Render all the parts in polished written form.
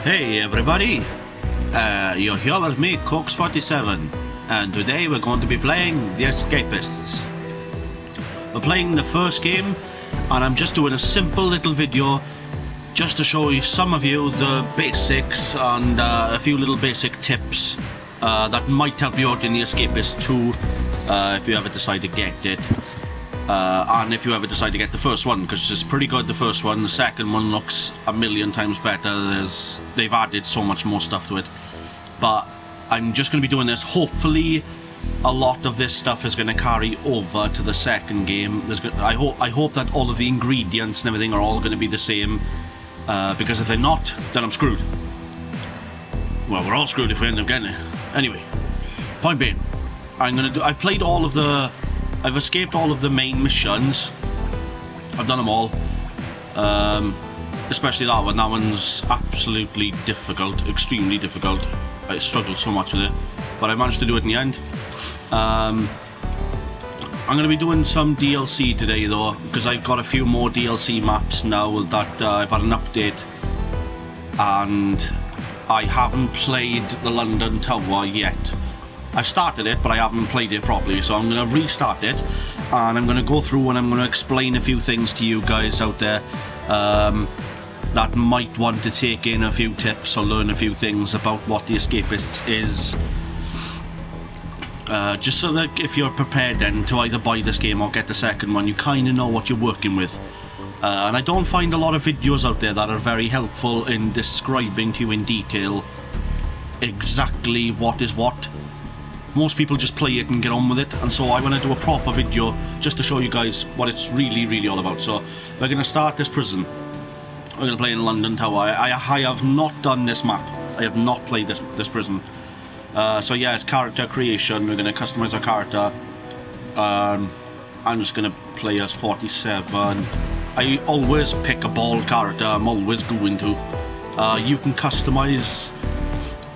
Hey everybody, you're here with me, Cox47, and today we're going to be playing the Escapists. We're playing the first game, and I'm just doing a simple little video just to show you some of you the basics and a few little basic tips that might help you out in the Escapist 2 if you ever decide to get it. And if you ever decide to get the first one, because it's pretty good, the first one. The second one looks a million times better. They've added so much more stuff to it. But I'm just going to be doing this. Hopefully a lot of this stuff is going to carry over to the second game. I hope that all of the ingredients and everything are all going to be the same, because if they're not, then I'm screwed. Well, we're all screwed if we end up getting it. Anyway, point being, I've escaped all of the main missions. I've done them all. Especially that one. That one's absolutely difficult. Extremely difficult. I struggled so much with it. But I managed to do it in the end. I'm going to be doing some DLC today though, because I've got a few more DLC maps now that I've had an update. And I haven't played the London Tower yet. I've started it, but I haven't played it properly, so I'm going to restart it, and I'm going to go through and I'm going to explain a few things to you guys out there that might want to take in a few tips or learn a few things about what the Escapists is, just so that if you're prepared then to either buy this game or get the second one, you kind of know what you're working with. And I don't find a lot of videos out there that are very helpful in describing to you in detail exactly what is what. Most people just play it and get on with it, and so I want to do a proper video just to show you guys what it's really all about. So we're going to start this prison. We're going to play in London Tower. I have not done this map. I have not played this prison. So yeah, it's character creation. We're going to customize our character. I'm just going to play as 47. I always pick a bald character. I'm always going to. You can customize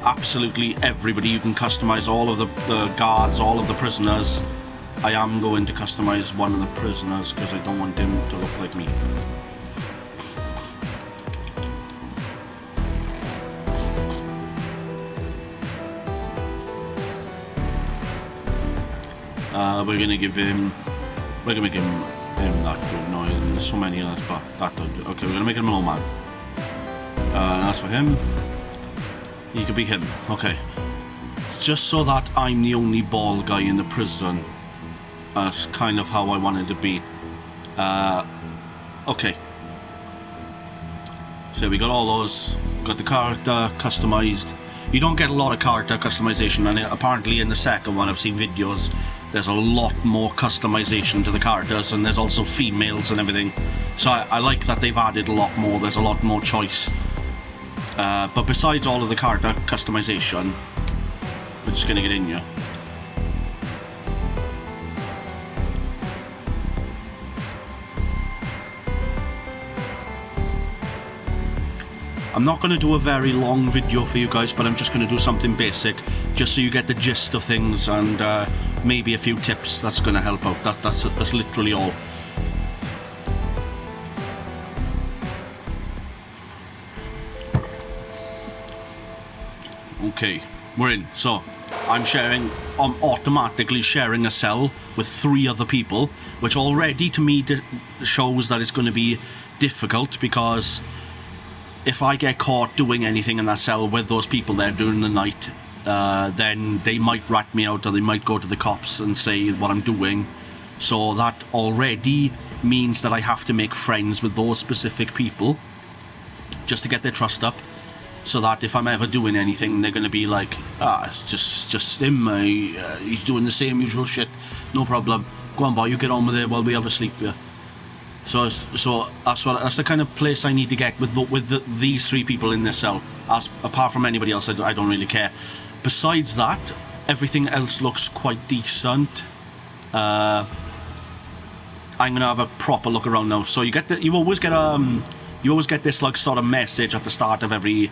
absolutely everybody. You can customize all of the guards, all of the prisoners. I am going to customize one of the prisoners because I don't want him to look like me. We're gonna make him that good. No, there's so many of us, but that don't do. Okay, we're gonna make him an old man. That's for him. He could be him. Okay. Just so that I'm the only bald guy in the prison. That's kind of how I wanted to be. Okay. So we got all those. Got the character customized. You don't get a lot of character customization, and apparently in the second one I've seen videos. There's a lot more customization to the characters, and there's also females and everything. So I like that they've added a lot more. There's a lot more choice. But besides all of the character customization, we're just going to get in here. I'm not going to do a very long video for you guys, but I'm just going to do something basic, just so you get the gist of things, and maybe a few tips that's going to help out. That's literally all. Okay, we're in. So I'm automatically sharing a cell with 3 other people, which already to me shows that it's going to be difficult, because if I get caught doing anything in that cell with those people there during the night, then they might rat me out, or they might go to the cops and say what I'm doing. So that already means that I have to make friends with those specific people just to get their trust up. So that if I'm ever doing anything, they're going to be like, it's just him, he's doing the same usual shit, no problem. Go on, boy, you get on with it while we have a sleep here. So that's the kind of place I need to get with these 3 people in this cell. Apart from anybody else, I don't really care. Besides that, everything else looks quite decent. I'm going to have a proper look around now. So you always get this like sort of message at the start of every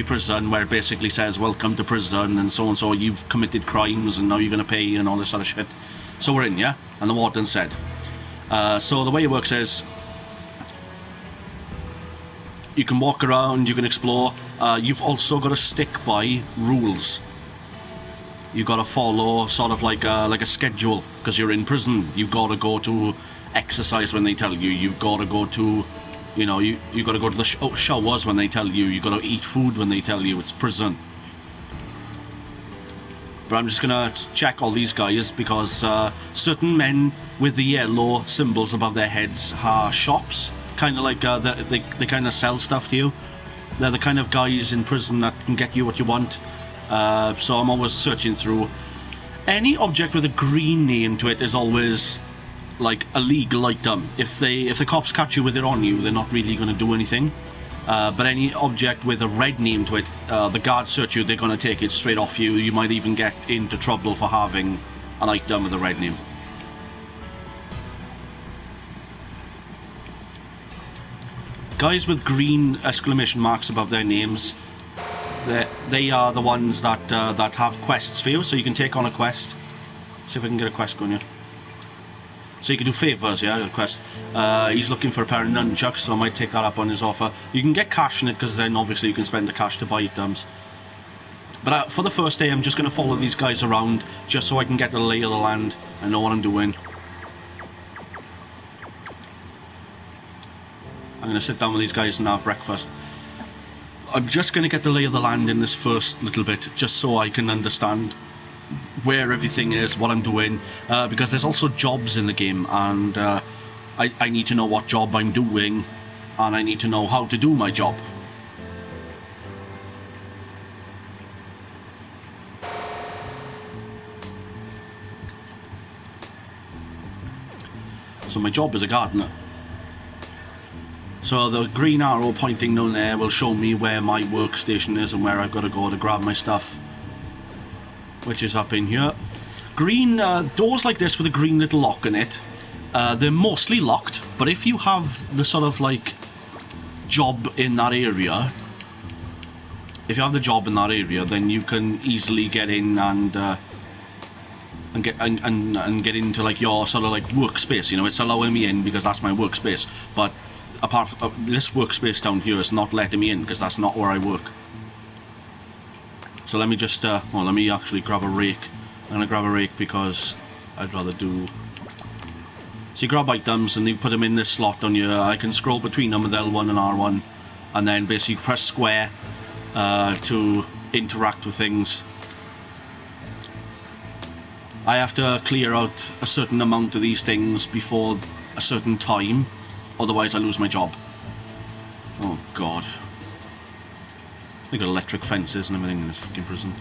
prison, where it basically says welcome to prison and so you've committed crimes and now you're going to pay and all this sort of shit. So we're in, yeah? And the warden said. So the way it works is you can walk around, you can explore. You've also got to stick by rules. You've got to follow sort of like a schedule, because you're in prison. You've got to go to exercise when they tell you. You've got to go to, you know, you've got to go to the showers when they tell you. You've got to eat food when they tell you. It's prison. But I'm just going to check all these guys, because certain men with the yellow symbols above their heads are shops. Kind of like they kind of sell stuff to you. They're the kind of guys in prison that can get you what you want. So I'm always searching through. Any object with a green name to it is always like a legal item. If the cops catch you with it on you, they're not really going to do anything. But any object with a red name to it, the guards search you, they're going to take it straight off you. You might even get into trouble for having an item with a red name. Guys with green exclamation marks above their names, they are the ones that have quests for you, so you can take on a quest. See if I can get a quest going here. So you can do favours, yeah, a quest. He's looking for a pair of nunchucks, so I might take that up on his offer. You can get cash in it, because then obviously you can spend the cash to buy items. But for the first day, I'm just going to follow these guys around, just so I can get the lay of the land. I know what I'm doing. I'm going to sit down with these guys and have breakfast. I'm just going to get the lay of the land in this first little bit, just so I can understand where everything is, what I'm doing, because there's also jobs in the game, and I need to know what job I'm doing, and I need to know how to do my job. So my job is a gardener. So the green arrow pointing down there will show me where my workstation is and where I've got to go to grab my stuff, which is up in here. Green doors like this with a green little lock in it, they're mostly locked, but if you have the sort of like job in that area, then you can easily get in and get into like your sort of like workspace. You know, it's allowing me in because that's my workspace, but apart from this workspace down here is not letting me in because that's not where I work. So let me just let me actually grab a rake. I'm gonna grab a rake because I'd rather do. So you grab items and you put them in this slot on your. I can scroll between them with L1 and R1, and then basically press square to interact with things. I have to clear out a certain amount of these things before a certain time, otherwise I lose my job. Oh god. They got electric fences and everything in this fucking prison.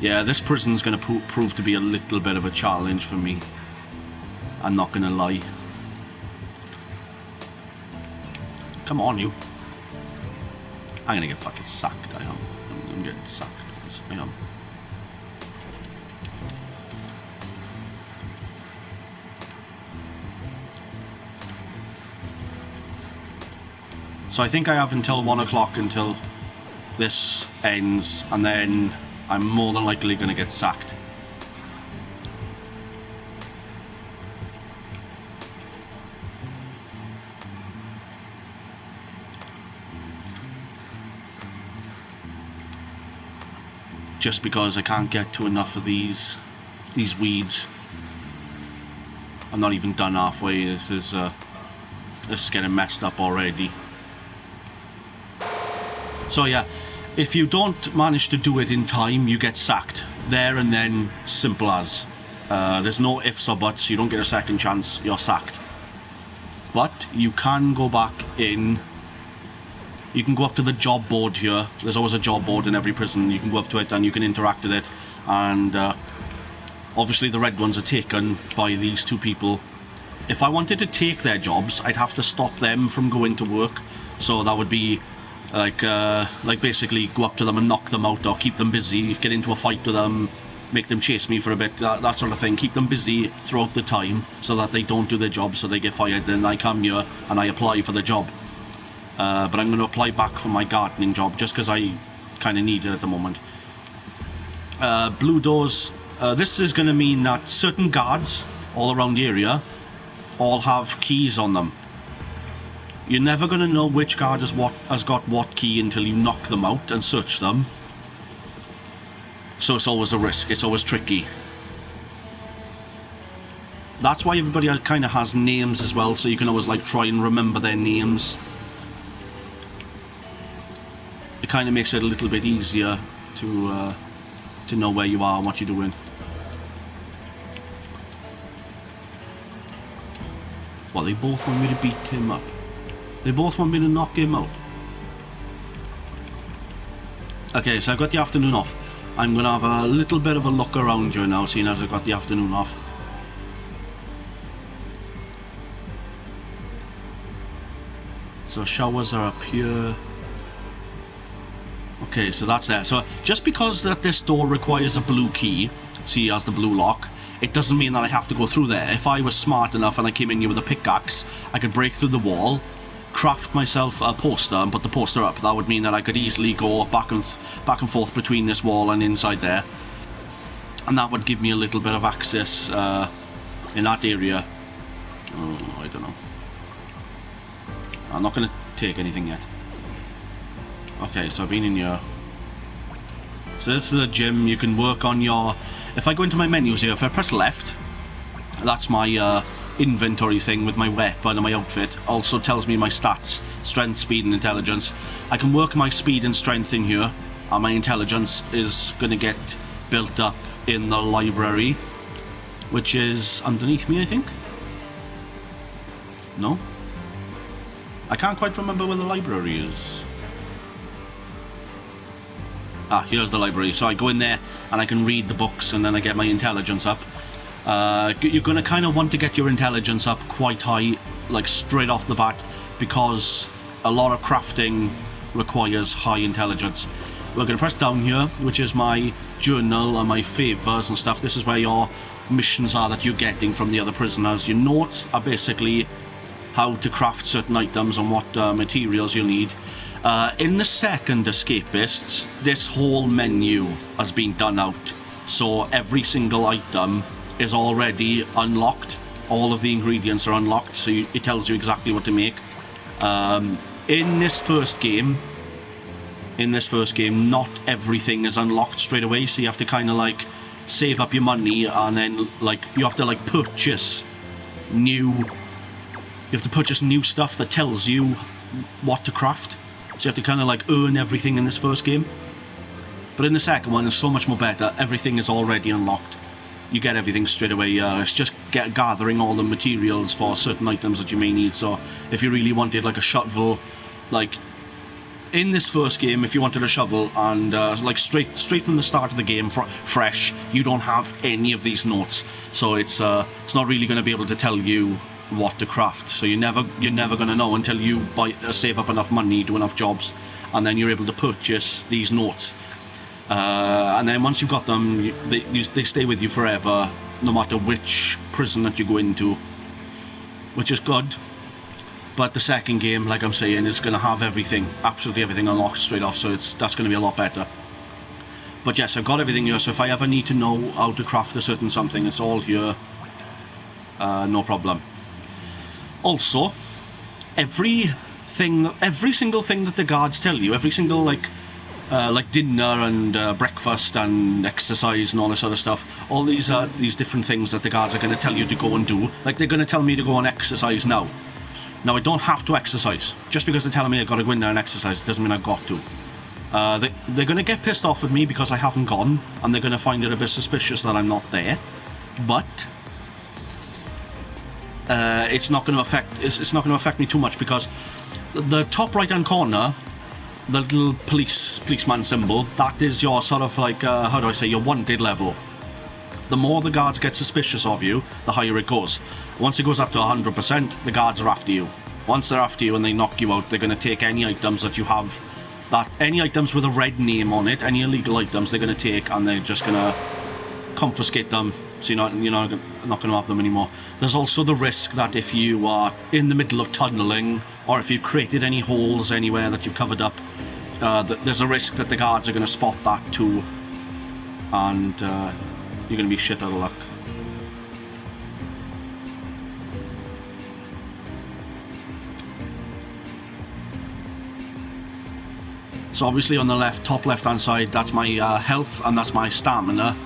Yeah, this prison's going to prove to be a little bit of a challenge for me. I'm not going to lie. Come on, you. I'm going to get fucking sacked, I am. I'm getting sacked. I am. So I think I have until 1 o'clock until this ends, and then I'm more than likely going to get sacked. Just because I can't get to enough of these weeds. I'm not even done halfway. This is getting messed up already. So yeah, if you don't manage to do it in time, you get sacked. There and then, simple as. There's no ifs or buts, you don't get a second chance, you're sacked. But you can go back in. You can go up to the job board here. There's always a job board in every prison. You can go up to it and you can interact with it. And obviously the red ones are taken by these two people. If I wanted to take their jobs, I'd have to stop them from going to work. So that would be like basically go up to them and knock them out, or keep them busy, get into a fight with them, make them chase me for a bit, that sort of thing. Keep them busy throughout the time so that they don't do their job, so they get fired. Then I come here and I apply for the job. But I'm going to apply back for my gardening job just because I kind of need it at the moment. Blue doors. This is going to mean that certain guards all around the area all have keys on them. You're never going to know which guard has got what key until you knock them out and search them. So it's always a risk. It's always tricky. That's why everybody kind of has names as well, so you can always like try and remember their names. It kind of makes it a little bit easier to know where you are and what you're doing. Well, they both want me to beat him up. They both want me to knock him out. Okay, so I've got the afternoon off. I'm going to have a little bit of a look around here now, seeing as I've got the afternoon off. So showers are up here. Okay, so that's there. So just because that this door requires a blue key, see, as the blue lock, it doesn't mean that I have to go through there. If I was smart enough and I came in here with a pickaxe, I could break through the wall, craft myself a poster and put the poster up. That would mean that I could easily go back and forth between this wall and inside there, and that would give me a little bit of access in that area. Oh, I don't know. I'm not going to take anything yet. Okay, so I've been in here. So this is the gym. You can work on your... If I go into my menus here, if I press left, that's my inventory thing with my weapon and my outfit. Also tells me my stats, strength, speed and intelligence. I can work my speed and strength in here, and my intelligence is going to get built up in the library, which is underneath me, I think. No? I can't quite remember where the library is. Ah, here's the library. So I go in there and I can read the books, and then I get my intelligence up. You're going to kind of want to get your intelligence up quite high, like straight off the bat, because a lot of crafting requires high intelligence. We're going to press down here, which is my journal and my favours and stuff. This is where your missions are that you're getting from the other prisoners. Your notes are basically how to craft certain items and what materials you'll need. In the second Escapists, this whole menu has been done out, so every single item is already unlocked. All of the ingredients are unlocked, so it tells you exactly what to make. In this first game, not everything is unlocked straight away, so you have to kind of like save up your money, and then like you have to like purchase new stuff that tells you what to craft. So you have to kind of like earn everything in this first game. But in the second one, it's so much more better. Everything is already unlocked. You get everything straight away. It's just gathering all the materials for certain items that you may need. So if you really wanted like a shovel, like in this first game, if you wanted a shovel and like straight from the start of the game, fresh, you don't have any of these notes. So it's not really going to be able to tell you what to craft. So you're never going to know until you save up enough money, do enough jobs, and then you're able to purchase these notes. And then once you've got them, they stay with you forever, no matter which prison that you go into, which is good. But the second game, like I'm saying, is going to have everything, absolutely everything unlocked straight off, so that's going to be a lot better. But yes, I've got everything here, so if I ever need to know how to craft a certain something, it's all here, no problem. Also, every single thing that the guards tell you, every single like dinner and breakfast and exercise and all this other stuff, all these different things that the guards are going to tell you to go and do. Like they're going to tell me to go and exercise now. Now I don't have to exercise. Just because they're telling me I've got to go in there and exercise doesn't mean I've got to. They're going to get pissed off at me because I haven't gone, and they're going to find it a bit suspicious that I'm not there. But it's not going to affect me too much, because the top right hand corner, the little policeman symbol, that is your sort of like how do I say, your wanted level. The more the guards get suspicious of you, the higher it goes. Once it goes up to 100%, the guards are after you. Once they're after you and they knock you out, they're going to take any items that you have, any items with a red name on it, any illegal items they're going to take, and they're just going to confiscate them, so you're not going to have them anymore. There's also the risk that if you are in the middle of tunneling, or if you've created any holes anywhere that you've covered up, there's a risk that the guards are going to spot that too, and you're going to be shit out of luck. So obviously on the left, top left-hand side, that's my health and that's my stamina.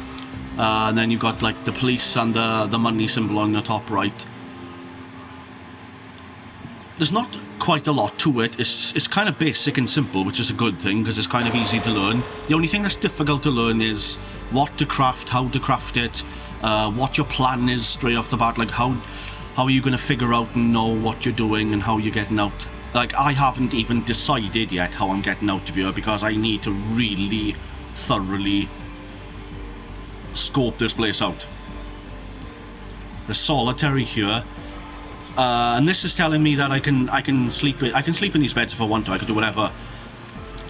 And then you've got like the police and the money symbol on the top right. There's not quite a lot to it. It's kind of basic and simple, which is a good thing because it's kind of easy to learn. The only thing that's difficult to learn is what to craft, how to craft it, what your plan is straight off the bat. Like how are you going to figure out and know what you're doing and how you're getting out. Like I haven't even decided yet how I'm getting out of here because I need to really thoroughly scope this place out. There's solitary here. And this is telling me that I can sleep in these beds if I want to. I can do whatever.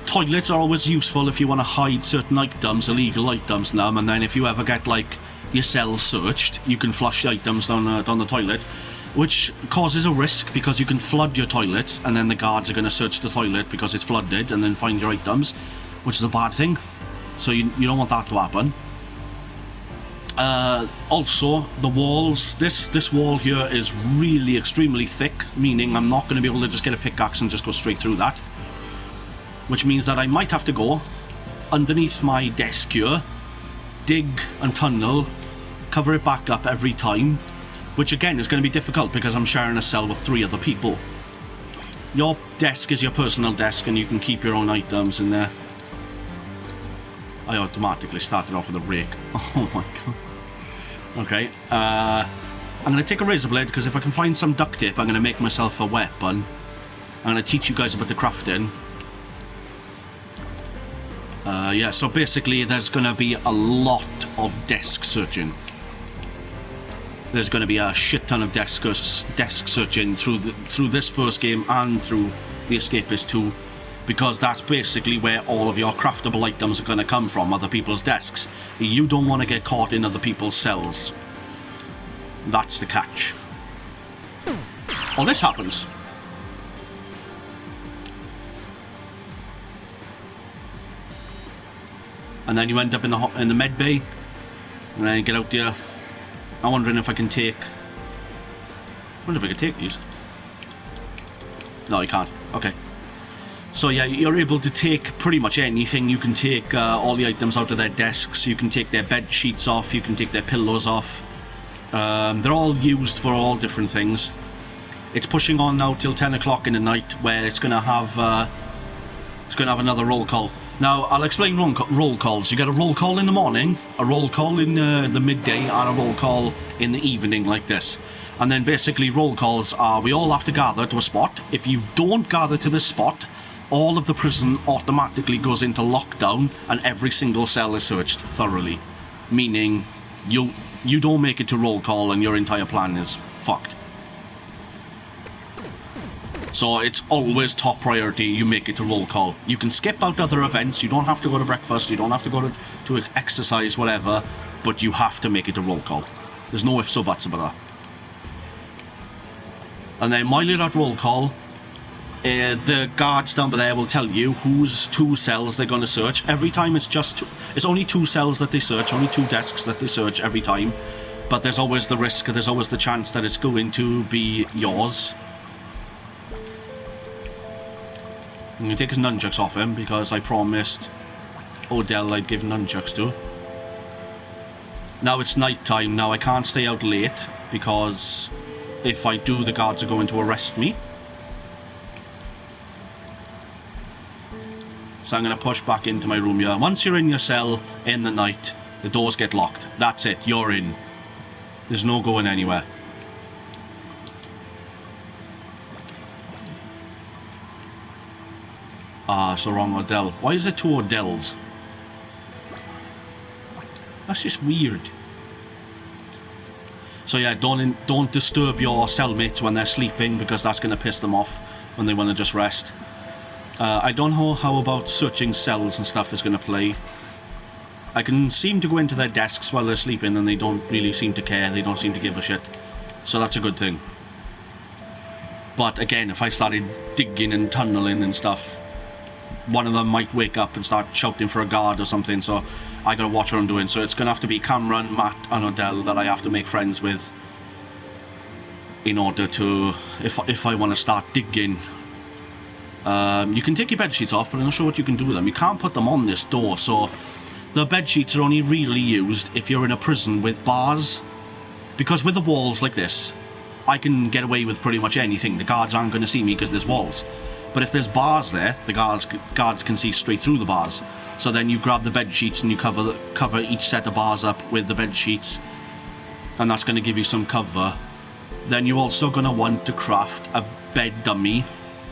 Toilets are always useful if you want to hide certain items, illegal items in them, and then if you ever get like your cells searched, you can flush the items down the toilet, which causes a risk because you can flood your toilets and then the guards are going to search the toilet because it's flooded and then find your items, which is a bad thing. So you don't want that to happen. Also, the walls, this wall here is really extremely thick, meaning I'm not going to be able to just get a pickaxe and just go straight through that. Which means that I might have to go underneath my desk here, dig and tunnel, cover it back up every time, which again is going to be difficult because I'm sharing a cell with 3 other people. Your desk is your personal desk and you can keep your own items in there. I automatically started off with a rake. Oh my god. Okay, I'm going to take a razor blade because if I can find some duct tape, I'm going to make myself a weapon. I'm going to teach you guys about the crafting. Yeah, so basically there's going to be a lot of desk searching. There's going to be a shit ton of desk searching through this first game and through the Escapists 2. Because that's basically where all of your craftable items are going to come from, other people's desks. You don't want to get caught in other people's cells. That's the catch. Oh, this happens. And then you end up in the med bay, and then you get out there. I'm wondering if I can take. I wonder if I can take these. No, you can't. Okay. So yeah, you're able to take pretty much anything. You can take all the items out of their desks. You can take their bed sheets off. You can take their pillows off. They're all used for all different things. It's pushing on now till 10 o'clock in the night, where it's going to have another roll call. Now I'll explain roll calls. You get a roll call in the morning, a roll call in the midday, and a roll call in the evening, like this. And then basically roll calls are we all have to gather to a spot. If you don't gather to this spot, all of the prison automatically goes into lockdown and every single cell is searched thoroughly. Meaning, you don't make it to roll call and your entire plan is fucked. So it's always top priority, you make it to roll call. You can skip out other events, you don't have to go to breakfast, you don't have to go to exercise, whatever, but you have to make it to roll call. There's no ifs or buts about that. And then while you're at roll call, the guards down there will tell you whose 2 cells they're going to search. Every time it's only 2 cells that they search, only 2 desks that they search every time. But there's always the risk, there's always the chance that it's going to be yours. I'm going to take his nunchucks off him because I promised Odell I'd give nunchucks to. Now it's night time, now I can't stay out late because if I do, the guards are going to arrest me. So I'm going to push back into my room here. Once you're in your cell in the night, the doors get locked. That's it, you're in. There's no going anywhere. Ah, it's the wrong Odell. Why is there 2 Odells? That's just weird. So yeah, don't disturb your cellmates when they're sleeping because that's going to piss them off when they want to just rest. I don't know how about searching cells and stuff is going to play. I can seem to go into their desks while they're sleeping and they don't really seem to care, they don't seem to give a shit. So that's a good thing. But again, if I started digging and tunneling and stuff, one of them might wake up and start shouting for a guard or something, so I gotta watch what I'm doing. So it's gonna have to be Cameron, Matt and Odell that I have to make friends with in order to, if I want to start digging You can take your bed sheets off, but I'm not sure what you can do with them. You can't put them on this door, so the bed sheets are only really used if you're in a prison with bars, because with the walls like this, I can get away with pretty much anything. The guards aren't going to see me because there's walls. But if there's bars there, the guards can see straight through the bars. So then you grab the bed sheets and you cover each set of bars up with the bed sheets, and that's going to give you some cover. Then you're also going to want to craft a bed dummy,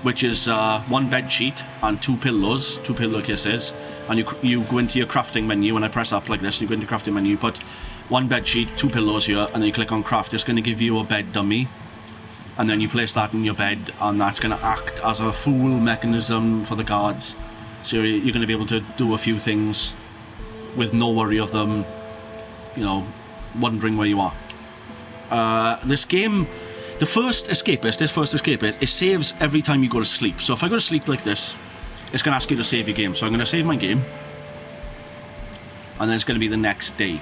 which is one bed sheet and two pillowcases. And you go into your crafting menu, and I press up like this, you go into crafting menu, you put one bed sheet, two pillows here, and then you click on craft. It's going to give you a bed dummy, and then you place that in your bed, and that's going to act as a fool mechanism for the guards. So you're going to be able to do a few things with no worry of them, you know, wondering where you are. This game, this first Escapist, it saves every time you go to sleep. So if I go to sleep like this, it's going to ask you to save your game. So I'm going to save my game, and then it's going to be the next day.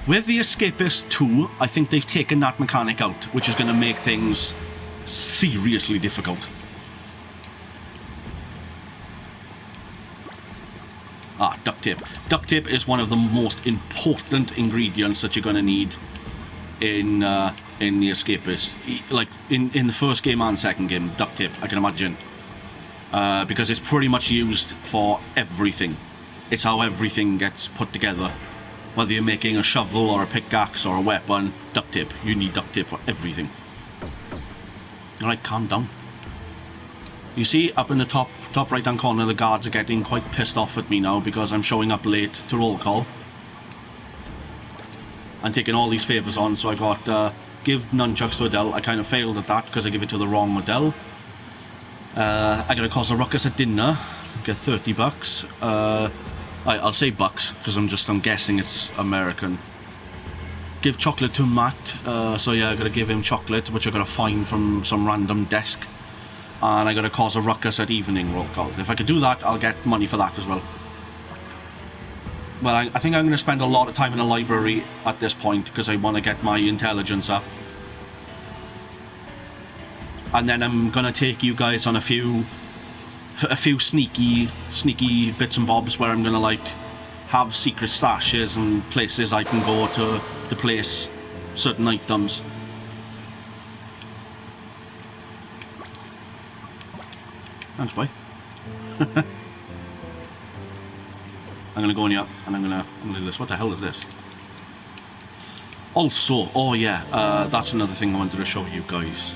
With the Escapist 2, I think they've taken that mechanic out, which is going to make things seriously difficult. Duct tape. Duct tape is one of the most important ingredients that you're going to need in the Escapist. Like in the first game and second game, duct tape, I can imagine. Because it's pretty much used for everything. It's how everything gets put together. Whether you're making a shovel or a pickaxe or a weapon, duct tape. You need duct tape for everything. Alright, calm down. You see, up in the top right hand corner, the guards are getting quite pissed off at me now because I'm showing up late to roll call. I'm taking all these favours on, so I got give nunchucks to Adele. I kind of failed at that because I give it to the wrong Adele. I gotta cause a ruckus at dinner to get $30. I'll say bucks because I'm guessing it's American. Give chocolate to Matt. So yeah, I gotta give him chocolate, which I gotta find from some random desk. And I gotta cause a ruckus at evening roll call. If I could do that, I'll get money for that as well. Well, I think I'm gonna spend a lot of time in the library at this point because I want to get my intelligence up. And then I'm gonna take you guys on a few sneaky bits and bobs where I'm gonna like have secret stashes and places I can go to place certain items. Thanks, boy. I'm gonna go in here and I'm gonna do this. What the hell is this? Also, oh yeah, that's another thing I wanted to show you guys.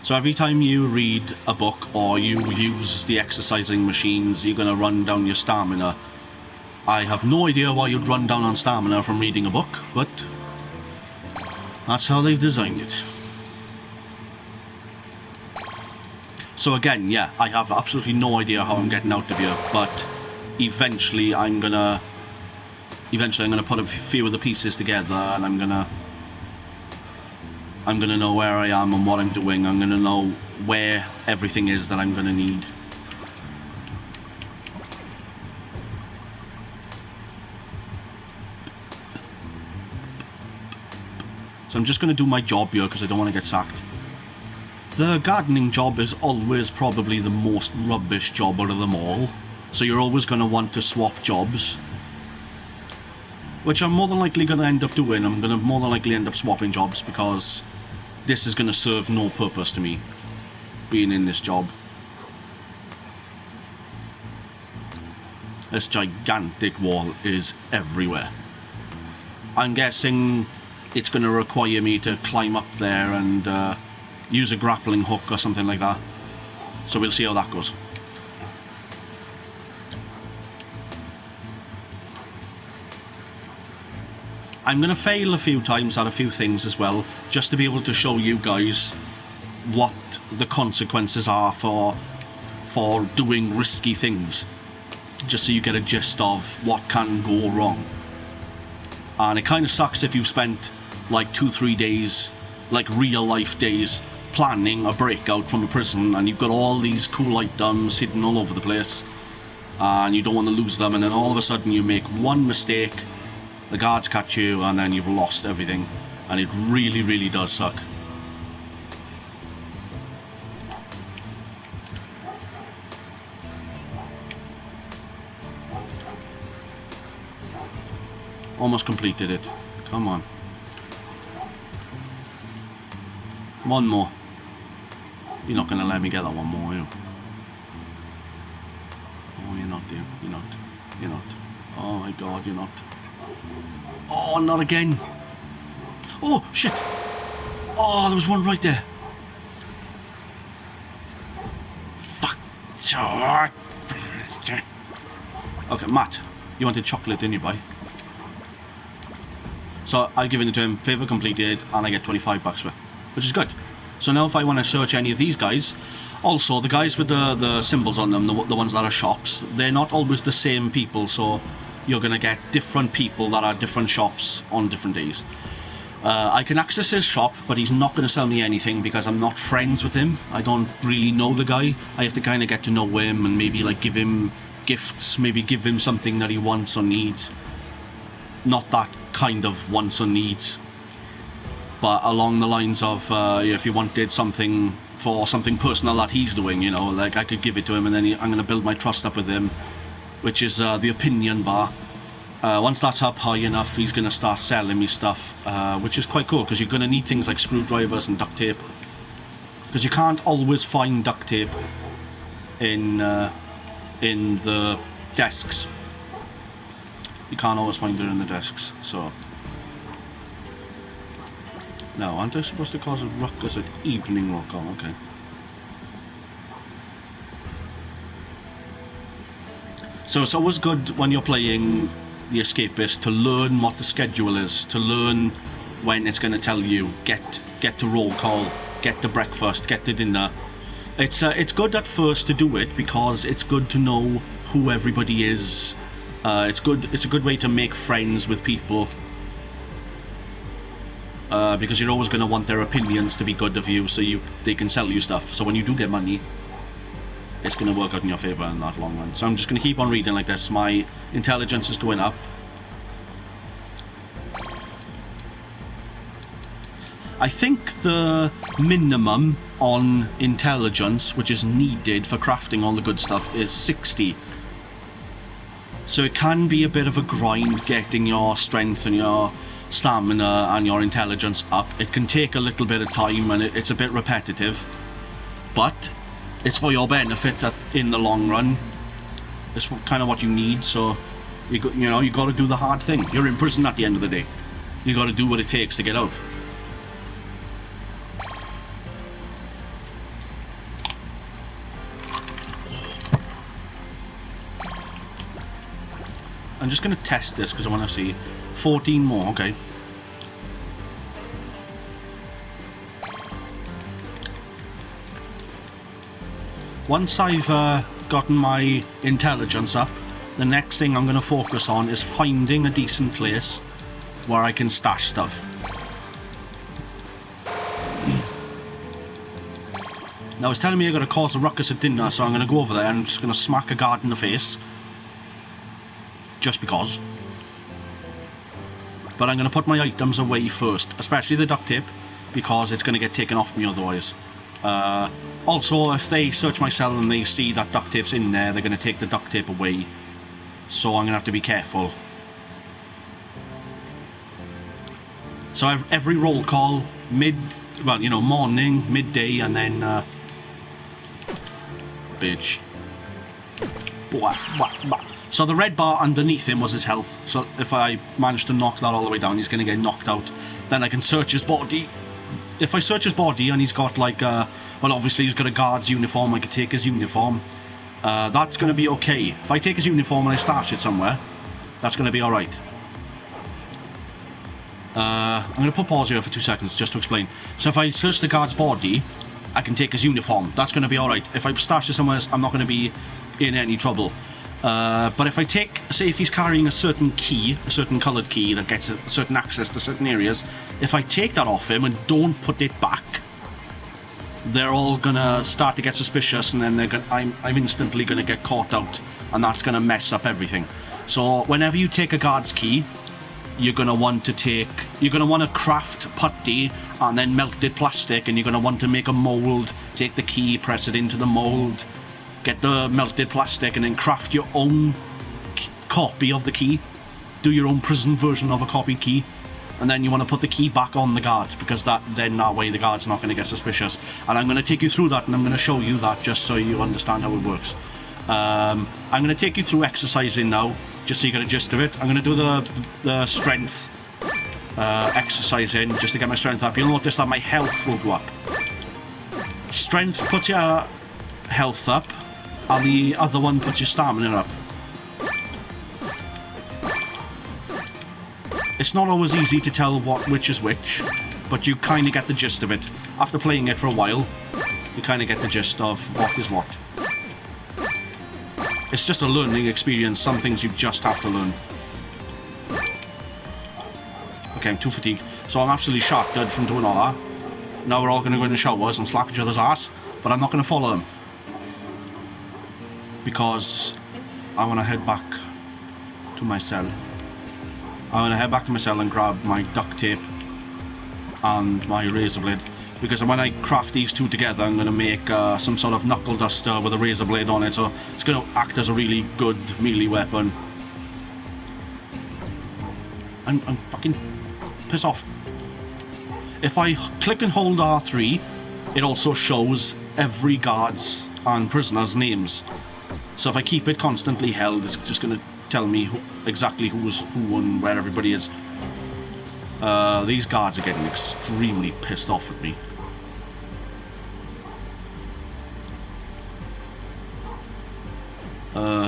So every time you read a book or you use the exercising machines, you're going to run down your stamina. I have no idea why you'd run down on stamina from reading a book, but that's how they've designed it. So again, yeah, I have absolutely no idea how I'm getting out of here, but eventually I'm gonna put a few of the pieces together, and I'm gonna know where I am and what I'm doing. I'm gonna know where everything is that I'm gonna need. So I'm just gonna do my job here because I don't want to get sacked. The gardening job is always probably the most rubbish job out of them all. So you're always gonna want to swap jobs, which I'm more than likely gonna end up doing. I'm gonna more than likely end up swapping jobs because this is going to serve no purpose to me, being in this job. This gigantic wall is everywhere. I'm guessing it's going to require me to climb up there and use a grappling hook or something like that. So we'll see how that goes. I'm going to fail a few times at a few things as well, just to be able to show you guys what the consequences are for doing risky things. Just so you get a gist of what can go wrong. And it kind of sucks if you've spent like 2-3 days, like real life days, planning a breakout from a prison, and you've got all these cool items hidden all over the place, and you don't want to lose them, and then all of a sudden you make one mistake, the guards catch you, and then you've lost everything, and it really, really does suck. Almost completed it. Come on. One more. You're not going to let me get that one more, are you? Oh, you're not, dear. You're not. You're not. Oh my god, you're not. Oh, not again. Oh, shit. Oh, there was one right there. Fuck. Okay, Matt. You wanted chocolate, didn't you, boy? So I've given it to him, favour completed, and I get 25 bucks for it, which is good. So now if I want to search any of these guys, also the guys with the symbols on them, the ones that are shops, they're not always the same people, so you're going to get different people that are different shops on different days. I can access his shop, but he's not going to sell me anything because I'm not friends with him. I don't really know the guy. I have to kind of get to know him and maybe like give him gifts, maybe give him something that he wants or needs. Not that kind of wants or needs, but along the lines of if he wanted something for something personal that he's doing, you know, like I could give it to him and then I'm going to build my trust up with him, which is the opinion bar. Once that's up high enough, he's going to start selling me stuff, which is quite cool because you're going to need things like screwdrivers and duct tape, because you can't always find duct tape in the desks. You can't always find it in the desks, so... No, aren't I supposed to cause a ruckus at evening rock? Oh, okay. So it's always good when you're playing the Escapist to learn what the schedule is, to learn when it's going to tell you, get to roll call, get to breakfast, get to dinner. It's good at first to do it because it's good to know who everybody is. It's a good way to make friends with people, because you're always going to want their opinions to be good of you, so they can sell you stuff. So when you do get money, it's going to work out in your favour in that long run. So I'm just going to keep on reading like this. My intelligence is going up. I think the minimum on intelligence, which is needed for crafting all the good stuff, is 60. So it can be a bit of a grind getting your strength and your stamina and your intelligence up. It can take a little bit of time and it's a bit repetitive, but it's for your benefit in the long run. It's kind of what you need. So you got to do the hard thing. You're in prison at the end of the day. You got to do what it takes to get out. I'm just going to test this because I want to see 14 more. Okay. Once I've gotten my intelligence up, the next thing I'm going to focus on is finding a decent place where I can stash stuff. Now it's telling me I've got to cause a ruckus at dinner, so I'm going to go over there and I'm just going to smack a guard in the face. Just because. But I'm going to put my items away first, especially the duct tape, because it's going to get taken off me otherwise. Also, if they search my cell and they see that duct tape's in there, they're going to take the duct tape away. So I'm going to have to be careful. So every roll call, morning, midday, and then... bitch. So the red bar underneath him was his health. So if I manage to knock that all the way down, he's going to get knocked out. Then I can search his body. If I search his body and he's got like obviously he's got a guard's uniform, I could take his uniform. That's going to be okay. If I take his uniform and I stash it somewhere, that's going to be alright. I'm going to put pause here for 2 seconds just to explain. So if I search the guard's body, I can take his uniform. That's going to be alright. If I stash it somewhere, I'm not going to be in any trouble. But if I take, say if he's carrying a certain key, a certain coloured key that gets a certain access to certain areas, if I take that off him and don't put it back, they're all gonna start to get suspicious, and then I'm instantly gonna get caught out, and that's gonna mess up everything. So whenever you take a guard's key, you're gonna want to craft putty and then melted plastic, and you're gonna want to make a mold, take the key, press it into the mold, get the melted plastic, and then craft your own copy of the key. do your own prison version of a copied key, and then you want to put the key back on the guard, because then that way the guard's not going to get suspicious. And I'm going to take you through that, and I'm going to show you that just so you understand how it works. I'm going to take you through exercising now, just so you get a gist of it. I'm going to do the strength exercising just to get my strength up. You'll notice that my health will go up. Strength puts your health up, and the other one puts your stamina up. It's not always easy to tell which is which, but you kind of get the gist of it. After playing it for a while, you kind of get the gist of what is what. It's just a learning experience. Some things you just have to learn. Okay, I'm too fatigued. So I'm absolutely shattered from doing all that. Now we're all going to go in the showers and slap each other's ass, but I'm not going to follow them. Because I want to head back to my cell. I'm going to head back to my cell and grab my duct tape and my razor blade, because when I craft these two together, I'm going to make some sort of knuckle duster with a razor blade on it, so it's going to act as a really good melee weapon. I'm fucking piss off. If I click and hold R3, it also shows every guard's and prisoner's names. So if I keep it constantly held, it's just going to tell me exactly who's who and where everybody is. These guards are getting extremely pissed off with me.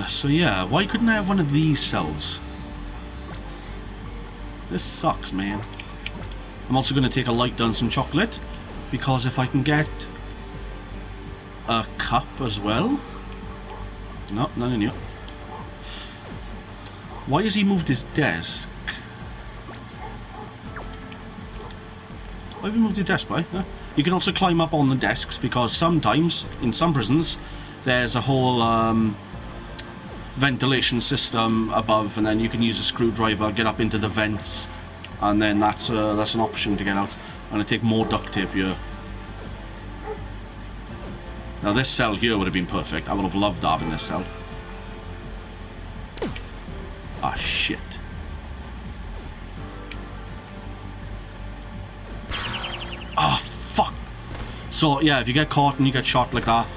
So yeah, why couldn't I have one of these cells? This sucks, man. I'm also going to take a light on some chocolate, because if I can get a cup as well. No, none in here. Why has he moved his desk? Why have you moved your desk, boy? Huh? You can also climb up on the desks, because sometimes, in some prisons, there's a whole ventilation system above, and then you can use a screwdriver, get up into the vents, and then that's an option to get out. I'm going to take more duct tape here. Now this cell here would have been perfect. I would have loved having this cell. Ah, shit. Ah, fuck. So, yeah, if you get caught and you get shot like that,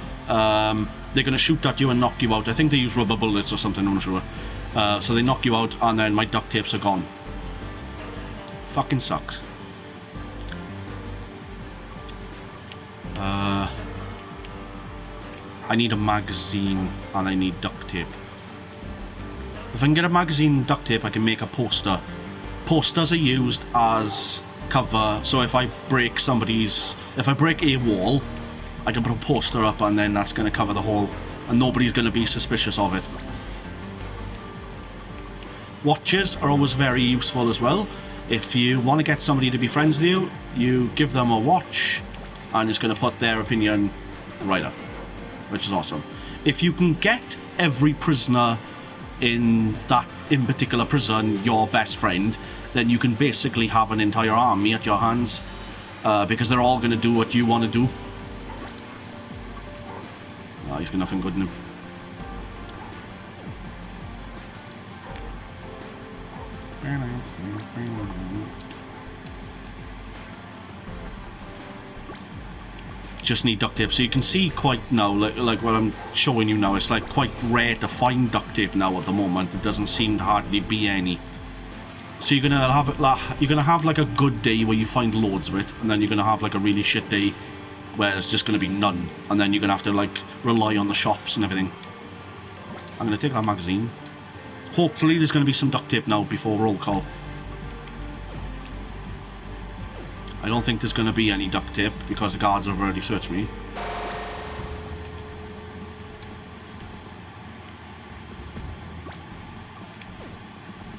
they're going to shoot at you and knock you out. I think they use rubber bullets or something, I'm not sure. So they knock you out, and then my duct tapes are gone. Fucking sucks. I need a magazine, and I need duct tape. If I can get a magazine and duct tape, I can make a poster. Posters are used as cover, so if I break a wall, I can put a poster up, and then that's going to cover the hole, and nobody's going to be suspicious of it. Watches are always very useful as well. If you want to get somebody to be friends with you, you give them a watch, and it's going to put their opinion right up, which is awesome. If you can get every prisoner in particular prison your best friend, then you can basically have an entire army at your hands, because they're all going to do what you want to do. Oh, he's got nothing good in him. Just need duct tape, so you can see quite now, like what I'm showing you now, it's like quite rare to find duct tape now at the moment. It doesn't seem to hardly be any. So you're gonna have like a good day where you find loads of it, and then you're gonna have like a really shit day where it's just gonna be none, and then you're gonna have to like rely on the shops and everything. I'm gonna take that magazine. Hopefully there's gonna be some duct tape now before roll call. I don't think there's going to be any duct tape because the guards have already searched me.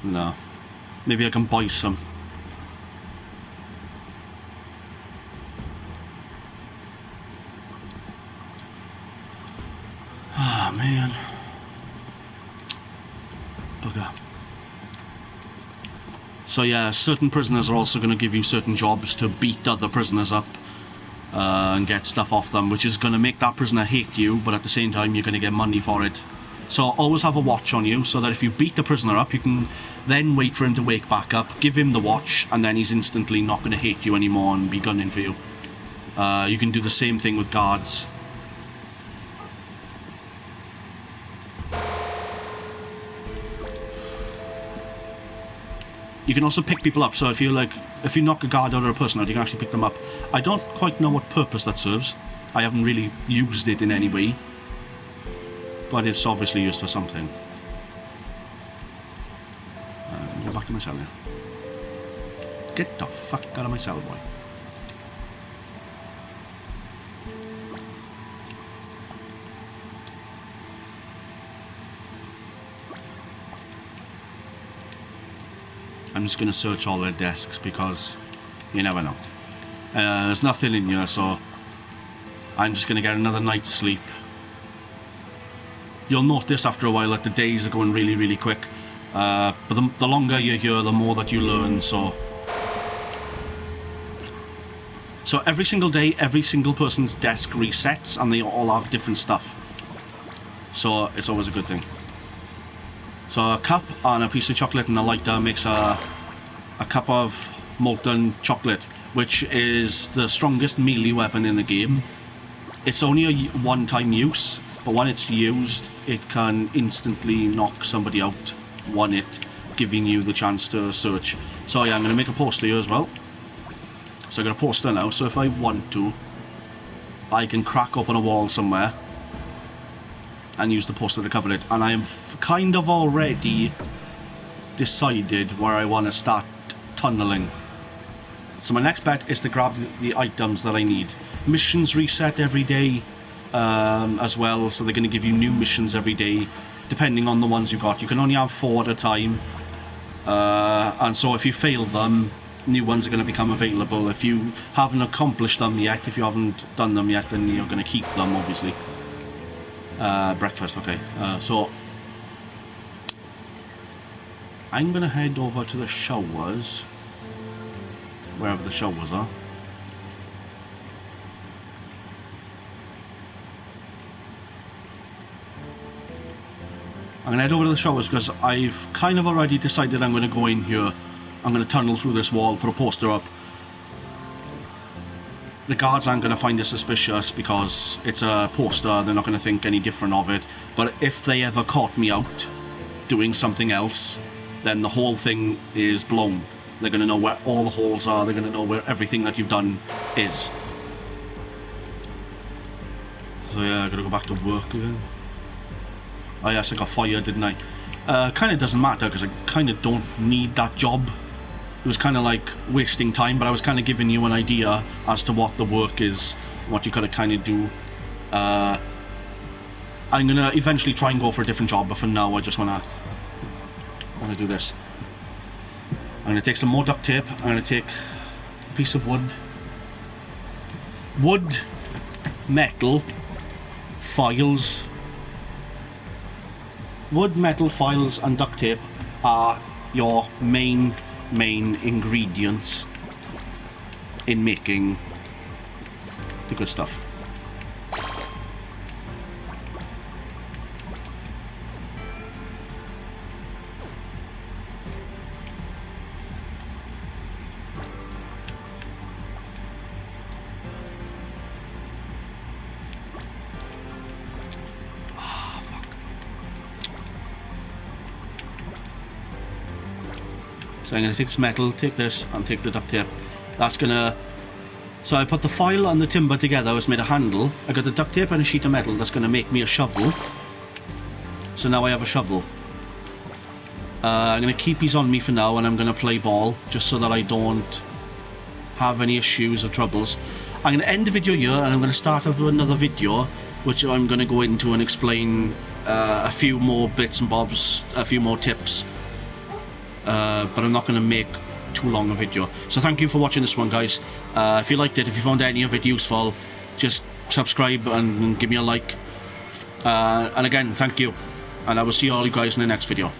No. Maybe I can buy some. Ah, man. Bugger. So yeah, certain prisoners are also going to give you certain jobs to beat other prisoners up and get stuff off them, which is going to make that prisoner hate you, but at the same time you're going to get money for it. So always have a watch on you, so that if you beat the prisoner up, you can then wait for him to wake back up, give him the watch, and then he's instantly not going to hate you anymore and be gunning for you. You can do the same thing with guards. You can also pick people up, so if you knock a guard out or a person out, you can actually pick them up. I don't quite know what purpose that serves. I haven't really used it in any way, but it's obviously used for something. Go back to my cell now. Get the fuck out of my cell, boy. I'm just going to search all their desks because you never know. There's nothing in here, so I'm just going to get another night's sleep. You'll notice after a while that the days are going really, really quick. But the longer you're here, the more that you learn, so every single day, every single person's desk resets, and they all have different stuff. So it's always a good thing. So a cup and a piece of chocolate and a lighter makes a cup of molten chocolate, which is the strongest melee weapon in the game. It's only a one-time use, but when it's used, it can instantly knock somebody out, one hit, giving you the chance to search. So yeah, I'm going to make a poster here as well. So I got a poster now, so if I want to, I can crack open a wall somewhere and use the poster to cover it. And I am kind of already decided where I want to start tunneling. So my next bet is to grab the items that I need. Missions reset every day as well, so they're going to give you new missions every day depending on the ones you got. You can only have 4 at a time, and so if you fail them, new ones are going to become available. If you haven't accomplished them yet, if you haven't done them yet, then you're going to keep them, obviously. Breakfast, okay. So I'm going to head over to the showers, wherever the showers are. I'm going to head over to the showers because I've kind of already decided I'm going to go in here. I'm going to tunnel through this wall, put a poster up. The guards aren't going to find it suspicious because it's a poster, they're not going to think any different of it. But if they ever caught me out doing something else, then the whole thing is blown. They're going to know where all the holes are, they're going to know where everything that you've done is. So yeah, I gotta go back to work again. Oh yes, I got fired, didn't I? Kind of doesn't matter because I kind of don't need that job. It was kind of like wasting time, but I was kind of giving you an idea as to what the work is, what you gotta kind of do. I'm gonna eventually try and go for a different job, but for now I just wanna do this. I'm gonna take some more duct tape. I'm gonna take a piece of wood, metal, files. Wood, metal, files, and duct tape are your main ingredients in making the good stuff. So I'm going to take this metal, take this, and take the duct tape. That's going to... So I put the file and the timber together, it's made a handle. I got the duct tape and a sheet of metal that's going to make me a shovel. So now I have a shovel. I'm going to keep these on me for now, and I'm going to play ball, just so that I don't have any issues or troubles. I'm going to end the video here, and I'm going to start up with another video, which I'm going to go into and explain a few more bits and bobs, a few more tips. But I'm not going to make too long a video. So thank you for watching this one, guys. If you liked it, if you found any of it useful, just subscribe and give me a like. And again, thank you. And I will see all you guys in the next video.